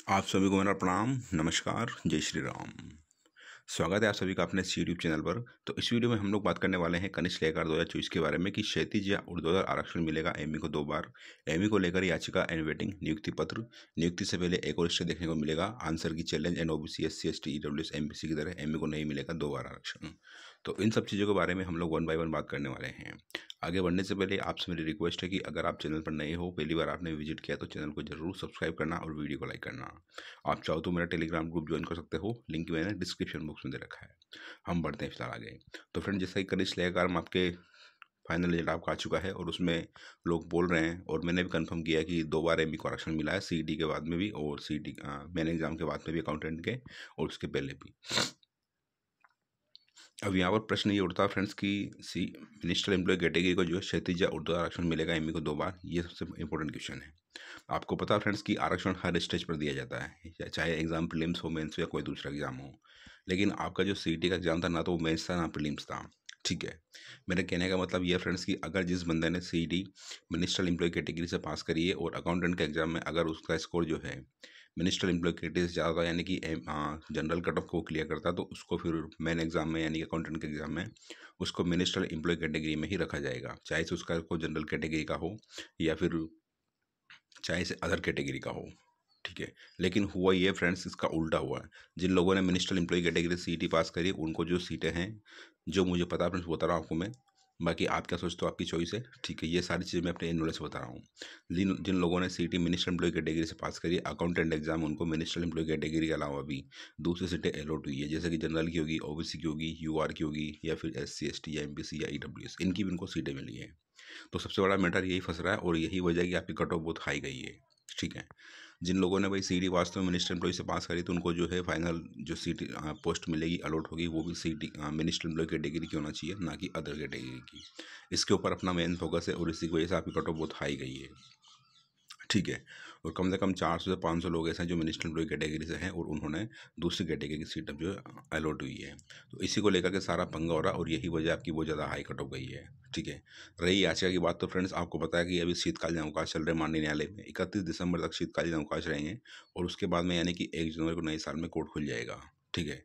आप सभी को मेरा प्रणाम, नमस्कार, जय श्री राम। स्वागत है आप सभी का अपने इस यूट्यूब चैनल पर। तो इस वीडियो में हम लोग बात करने वाले हैं कनिष्ठ लेखकार 2024 के बारे में कि क्षैतिज या ऊर्ध्वाधर आरक्षण मिलेगा एमई को 2 बार। एमई को लेकर याचिका एंड वेटिंग, नियुक्ति पत्र, नियुक्ति से पहले एक और स्टे देखने को मिलेगा, आंसर की challenge and OBC SC ST EWS MPC की तरह एमई को नहीं मिलेगा 2 बार आरक्षण। तो इन सब चीज़ों के बारे में हम लोग वन बाय वन बात करने वाले हैं। आगे बढ़ने से पहले आपसे मेरी रिक्वेस्ट है कि अगर आप चैनल पर नए हो, पहली बार आपने विजिट किया तो चैनल को जरूर सब्सक्राइब करना और वीडियो को लाइक करना। आप चाहो तो मेरा टेलीग्राम ग्रुप ज्वाइन कर सकते हो, लिंक मैंने डिस्क्रिप्शन बॉक्स में दे रखा है। हम बढ़ते हैं फिलहाल आगे। तो फ्रेंड, जैसा कि कनिष्ठ लेखकार में आपके फाइनल रिजल्ट आपका आ चुका है और उसमें लोग बोल रहे हैं और मैंने भी कंफर्म किया कि 2 बार एमई को आरक्षण मिला है, सीईटी के बाद में भी और सीईटी मेन एग्जाम के बाद में भी, अकाउंटेंट के, और उसके पहले भी। अब यहाँ पर प्रश्न ये उठता है फ्रेंड्स कि मिनिस्टर एम्प्लॉय कैटेगरी को जो है क्षैतिज या ऊर्ध्वाधर आरक्षण मिलेगा एमई को 2 बार। ये सबसे इंपॉर्टेंट क्वेश्चन है। आपको पता है फ्रेंड्स कि आरक्षण हर स्टेज पर दिया जाता है, चाहे एग्जाम प्रीलिम्स हो, मेंस हो, या कोई दूसरा एग्जाम हो। लेकिन आपका जो सीईटी का एग्जाम था, ना तो वो मेंस था ना प्रीलिम्स था। ठीक है, मेरे कहने का मतलब ये फ्रेंड्स कि अगर जिस बंदे ने सीईटी मिनिस्ट्रियल एम्प्लॉय कैटेगरी से पास करी है और अकाउंटेंट के एग्जाम में अगर उसका स्कोर जो है मिनिस्ट्रियल एम्प्लॉय कैटेगरी से ज़्यादा, यानी कि जनरल कट ऑफ को क्लियर करता, तो उसको फिर मेन एग्जाम में यानी कि अकाउंटेंट के एग्जाम में उसको मिनिस्ट्रियल एम्प्लॉय कैटेगरी में ही रखा जाएगा, चाहे से उसका को जनरल कैटेगरी का हो या फिर चाहे से अदर कैटेगरी का हो। ठीक है, लेकिन हुआ ये फ्रेंड्स, इसका उल्टा हुआ है। जिन लोगों ने मिनिस्ट्रियल एम्प्लॉय कैटेगरी सीईटी पास करी, उनको जो सीटें हैं, जो मुझे पता है फ्रेंड्स, बता रहा हूँ आपको मैं। बाकी आप क्या सोचते हो, आपकी चॉइस है। ठीक है, ये सारी चीज़ें मैं अपने नॉलेज से बता रहा हूँ। जिन जिन लोगों ने सीईटी मिनिस्ट्रियल एम्प्लॉय कैटेगरी से पास करी, अकाउंटेंट एग्जाम उनको मिनिस्ट्रियल एम्प्लॉय कैटेगरी के अलावा भी दूसरी सीटें अलॉट हुई है, जैसे कि जनरल की होगी, ओबीसी की होगी, यूआर की होगी, या फिर एससी एसटी या एमपीसी या ईडब्ल्यूएस, इनकी भी उनको सीटें मिली है। तो सबसे बड़ा मैटर यही फंस रहा है और यही वजह है कि आपकी कट ऑफ बहुत हाई गई है। ठीक है, जिन लोगों ने भाई सीईटी वास्तव में मिनिस्टर एम्प्लॉय से पास करी, तो उनको जो है फाइनल जो सीट पोस्ट मिलेगी, अलॉट होगी, वो भी सीईटी मिनिस्टर एम्प्लॉय कैटेगरी की होना चाहिए, ना कि अदर कैटेगरी की। इसके ऊपर अपना मेन फोकस है और इसी की वजह से आपकी कट ऑफ बहुत हाई गई है। ठीक है, और कम से कम 400 से 500 लोग ऐसे हैं जो मिनिस्टर एम्प्लॉय कैटेगरी से हैं और उन्होंने दूसरी कैटेगरी की सीट अब जो अलॉट हुई है। तो इसी को लेकर के सारा पंगा हो रहा है और यही वजह आपकी बहुत ज़्यादा हाई कट ऑफ गई है। ठीक है, रही याचिका की बात, तो फ्रेंड्स आपको पता है कि अभी शीतकालीन अवकाश चल रहे हैं माननीय न्यायालय में। 31 दिसंबर तक शीतकालीन अवकाश रहेंगे और उसके बाद में यानी कि 1 जनवरी को नए साल में कोर्ट खुल जाएगा। ठीक है,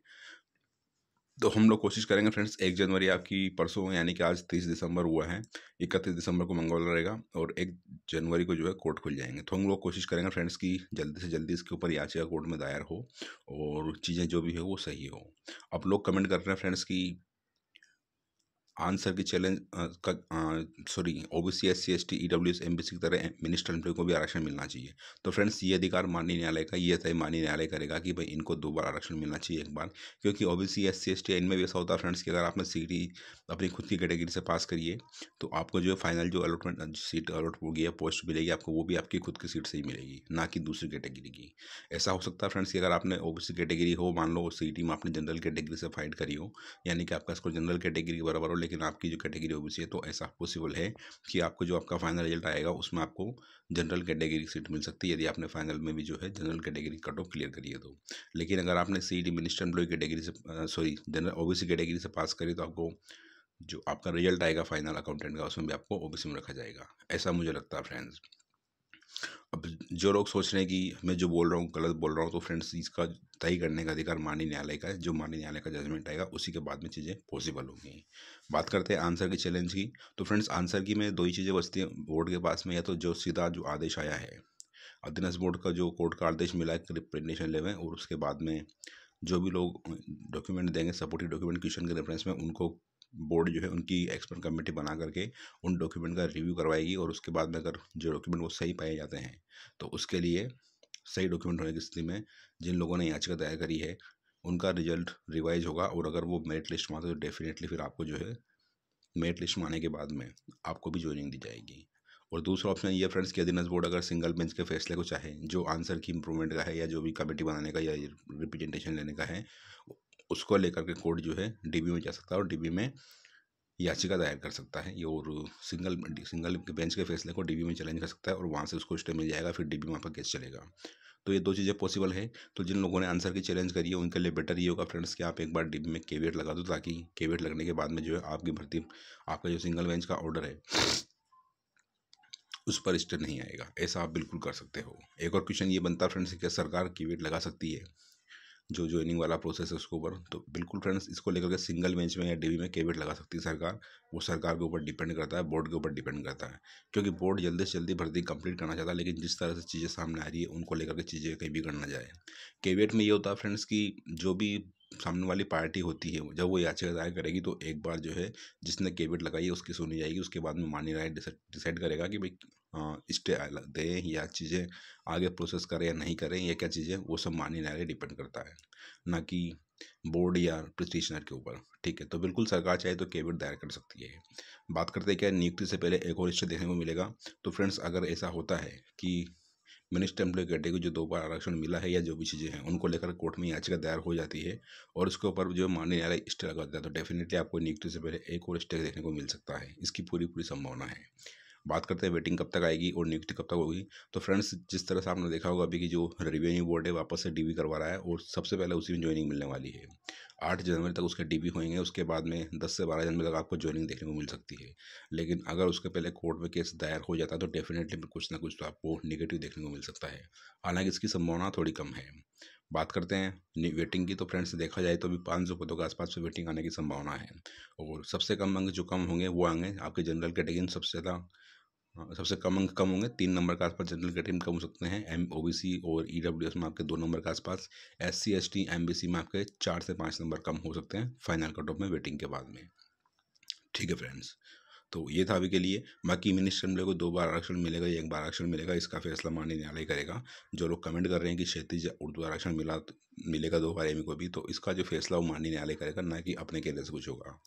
तो हम लोग कोशिश करेंगे फ्रेंड्स, 1 जनवरी आपकी परसों यानी कि आज 30 दिसंबर हुआ है, 31 दिसंबर को मंगलवार रहेगा और 1 जनवरी को जो है कोर्ट खुल जाएंगे। तो हम लोग कोशिश करेंगे फ्रेंड्स कि जल्दी से जल्दी इसके ऊपर याचिका कोर्ट में दायर हो और चीज़ें जो भी है वो सही हो। अब लोग कमेंट कर रहे हैं फ्रेंड्स कि आंसर की challenge sorry, OBC SC ST EWS MPC की तरह मिनिस्टर एम्प्लॉय को भी आरक्षण मिलना चाहिए। तो फ्रेंड्स, ये अधिकार माननीय न्यायालय का, ये तय माननीय न्यायालय करेगा कि भाई इनको 2 बार आरक्षण मिलना चाहिए, एक बार। क्योंकि ओबीसी एससी एसटी इनमें भी ऐसा होता है फ्रेंड्स कि अगर आपने सीईटी अपनी खुद की कैटेगरी से पास करी है, तो आपको जो फाइनल जो अलॉटमेंट सीट अलॉट होगी या पोस्ट मिलेगी आपको, वो भी आपकी खुद की सीट से ही मिलेगी, ना कि दूसरी कैटेगरी की। ऐसा हो सकता है फ्रेंड्स कि अगर आपने ओबीसी कैटेगरी हो, मान लो सीईटी में आपने जनरल कैटेगरी से फाइट करी हो, यानी कि आपका स्कोर जनरल कैटेगरी के बराबर हो, लेकिन आपकी जो कैटेगरी ओबीसी है, तो ऐसा पॉसिबल है कि आपको जो आपका फाइनल रिजल्ट आएगा उसमें आपको जनरल कैटेगरी की सीट मिल सकती है, यदि आपने फाइनल में भी जो है general category cut off clear करी है तो। लेकिन अगर आपने सीईटी मिनिस्टर एम्प्लॉय कैटेगरी से सॉरी जनरल ओबीसी कैटेगरी से पास करी, तो आपको जो आपका रिजल्ट आएगा फाइनल अकाउंटेंट का, उसमें भी आपको ओबीसी में रखा जाएगा, ऐसा मुझे लगता है फ्रेंड्स। अब जो लोग सोच रहे हैं कि मैं जो बोल रहा हूँ गलत बोल रहा हूँ, तो फ्रेंड्स इसका तय करने का अधिकार माननीय न्यायालय का है। जो माननीय न्यायालय का जजमेंट आएगा उसी के बाद में चीज़ें पॉसिबल होंगी। बात करते हैं आंसर की चैलेंज की। तो फ्रेंड्स, आंसर की में 2 ही चीज़ें बचती हैं बोर्ड के पास में, या तो जो सीधा जो आदेश आया है अधीनस्थ बोर्ड का, जो कोर्ट का आदेश मिला है रिप्रेजेंटेशन लेवल, और उसके बाद में जो भी लोग डॉक्यूमेंट देंगे, सपोर्टिव डॉक्यूमेंट क्वेश्चन के रेफरेंस में, उनको बोर्ड जो है उनकी एक्सपर्ट कमेटी बना करके उन डॉक्यूमेंट का रिव्यू करवाएगी और उसके बाद में अगर जो डॉक्यूमेंट वो सही पाए जाते हैं, तो उसके लिए सही डॉक्यूमेंट होने की स्थिति में जिन लोगों ने याचिका दायर करी है उनका रिजल्ट रिवाइज होगा, और अगर वो मेरिट लिस्ट में आते तो डेफिनेटली फिर आपको जो है मेरिट लिस्ट में आने के बाद में आपको भी ज्वाइनिंग दी जाएगी। और दूसरा ऑप्शन ये फ्रेंड्स कि अधीनस्थ बोर्ड अगर सिंगल बेंच के फैसले को चाहे, जो आंसर की इंप्रूवमेंट का है या जो भी कमेटी बनाने का या रिप्रेजेंटेशन लेने का है, उसको लेकर के कोर्ट जो है डीबी में जा सकता है और डीबी में याचिका दायर कर सकता है ये, और सिंगल बेंच के फैसले को डीबी में चैलेंज कर सकता है और वहाँ से उसको स्टे मिल जाएगा, फिर डीबी में आपका केस चलेगा। तो ये 2 चीज़ें पॉसिबल है। तो जिन लोगों ने आंसर की चैलेंज करी है उनके लिए बेटर ये होगा फ्रेंड्स कि आप एक बार डीबी में केवियट लगा दो, ताकि केवियट लगने के बाद में जो है आपकी भर्ती, आपका जो सिंगल बेंच का ऑर्डर है उस पर स्टे नहीं आएगा। ऐसा आप बिल्कुल कर सकते हो। एक और क्वेश्चन ये बनता है फ्रेंड्स, क्या सरकार की लगा सकती है जो ज्वाइनिंग वाला प्रोसेस है उसके ऊपर? तो बिल्कुल फ्रेंड्स, इसको लेकर के सिंगल बेंच में या डीबी में केविट लगा सकती है सरकार। वो सरकार के ऊपर डिपेंड करता है, बोर्ड के ऊपर डिपेंड करता है, क्योंकि बोर्ड जल्दी से जल्दी भर्ती कंप्लीट करना चाहता है, लेकिन जिस तरह से चीज़ें सामने आ रही है उनको लेकर के चीज़ें कहीं भी करना जाए। केविट में ये होता है फ्रेंड्स कि जो भी सामने वाली पार्टी होती है जब वो याचिका दायर करेगी तो एक बार जो है जिसने केविट लगाई है उसकी सुनी जाएगी। उसके बाद में माननीय न्यायालय डिसाइड करेगा कि भाई स्टे दें या चीज़ें आगे प्रोसेस करें या नहीं करें, या क्या चीज़ें, वो सब माननीय न्यायालय डिपेंड करता है, ना कि बोर्ड या पिटिशनर के ऊपर। ठीक है, तो बिल्कुल सरकार चाहे तो केविट दायर कर सकती है। बात करते हैं क्या नियुक्ति से पहले एक और स्टे देखने को मिलेगा। तो फ्रेंड्स, अगर ऐसा होता है कि मिनिस्टर एम्प्लॉय कैटेगरी जो 2 बार आरक्षण मिला है या जो भी चीज़ें हैं उनको लेकर कोर्ट में याचिका दायर हो जाती है और उसके ऊपर जो माननीय न्यायालय स्टे लगा देता है, तो डेफिनेटली आपको नियुक्ति से पहले एक और स्टे देखने को मिल सकता है। इसकी पूरी पूरी संभावना है। बात करते हैं वेटिंग कब तक आएगी और नियुक्ति कब तक होगी। तो फ्रेंड्स, जिस तरह से आपने देखा होगा अभी कि जो रिवेन्यू बोर्ड है वापस से डीबी करवा रहा है और सबसे पहले उसी में ज्वाइनिंग मिलने वाली है। 8 जनवरी तक उसके डीबी होंगे, उसके बाद में 10 से 12 जनवरी तक आपको ज्वाइनिंग देखने को मिल सकती है। लेकिन अगर उसके पहले कोर्ट में केस दायर हो जाता है तो डेफिनेटली कुछ ना कुछ तो आपको निगेटिव देखने को मिल सकता है। हालांकि इसकी संभावना थोड़ी कम है। बात करते हैं वेटिंग की, तो फ्रेंड्स देखा जाए तो अभी 500 पदों के आसपास में वेटिंग आने की संभावना है। और सबसे कम अंक जो कम होंगे वो आएंगे आपके जनरल कैटेगरी में। सबसे ज़्यादा सबसे कम अंक कम होंगे 3 नंबर के आसपास जनरल कैटेगरी में कम हो सकते हैं। OBC और EWS में आपके 2 नंबर के आसपास। SC ST MBC में आपके 4 से 5 नंबर कम हो सकते हैं फाइनल कट ऑफ में वेटिंग के बाद में। ठीक है फ्रेंड्स, तो ये था अभी के लिए। बाकी मिनिस्टर एम्प्लॉय को 2 बार आरक्षण मिलेगा या 1 बार आरक्षण मिलेगा, इसका फैसला माननीय न्यायालय करेगा। जो लोग कमेंट कर रहे हैं कि क्षैतिज उर्दू आरक्षण मिलेगा 2 बार एमई को भी, तो इसका जो फैसला वो माननीय न्यायालय करेगा, ना कि अपने केंद्र से कुछ होगा।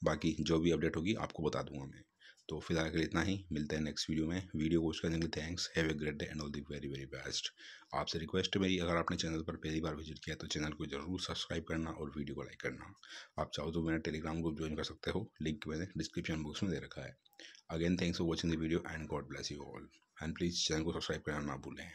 बाकी जो भी अपडेट होगी आपको बता दूंगा मैं। तो फिलहाल के लिए इतना ही, मिलते हैं नेक्स्ट वीडियो में। वीडियो वॉच करने के लिए thanks, have a great day and all the very very best. आपसे रिक्वेस्ट है मेरी, अगर आपने चैनल पर पहली बार विजिट किया तो चैनल को जरूर सब्सक्राइब करना और वीडियो को लाइक करना। आप चाहो तो मेरा टेलीग्राम ग्रुप ज्वाइन कर सकते हो, लिंक मैंने डिस्क्रिप्शन बॉक्स में दे रखा है। Again thanks for watching the video and God bless you all. And please channel को सब्सक्राइब करना ना भूलें।